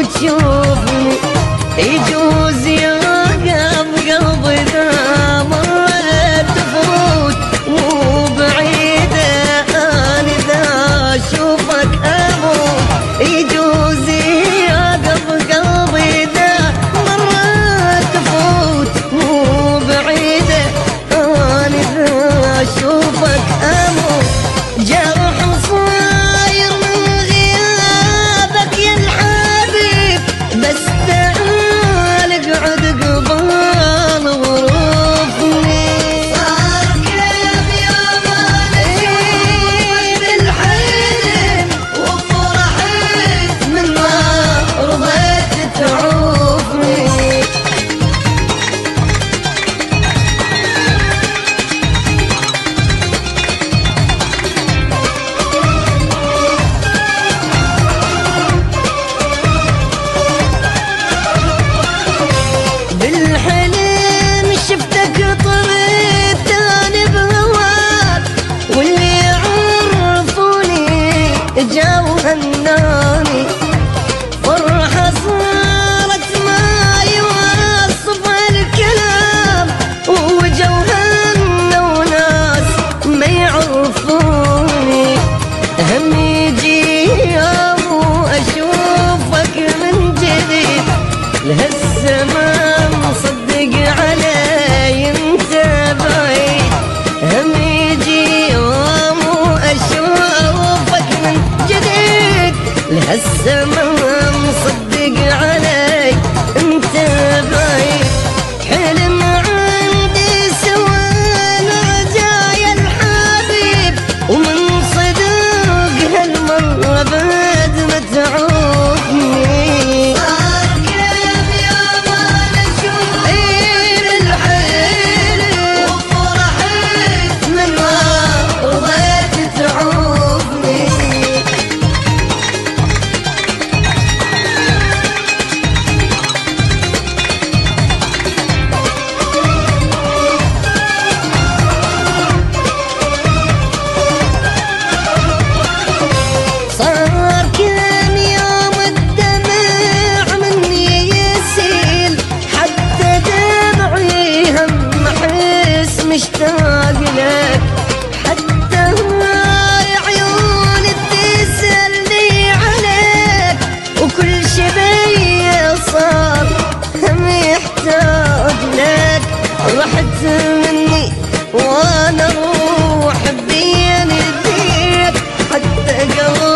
وتشوفني يجوز يرقب قلبي ذا مرة تفوت مو بعيدة أنا ذا أشوفك أموت يجوز يرقب قلبي ذا مرة تفوت مو بعيدة أنا ذا أشوفك أموت جرح صاير من غيابك يا الحبيب بس تعال اقعد قبال غروفني صار كيف يوم انا اشوفك بالحلم وفرحت من ما رضيت تعوفني بالحلم شفتك طريت تاني بهواك واللي عرفوني جاو هناني فرحة صارت ما يوصفها الكلام وجو هنا وناس ما يعرفوني هم يجي يوم اشوفك من جديد لهالزمان مصدق علي انت بعيد هم يجي يوم اشوفك من جديد لهالزمان مصدق علي انت بعيد حلم عندي سوى رجايا الحبيب ومن صدق هالمرة بعد ما تعوفني مشتاق لك حتى هاي عيوني تسألني عليك وكل شي بيا صار هم يحتاج لك رحت مني وانا روح بين ايديك حتى قلبي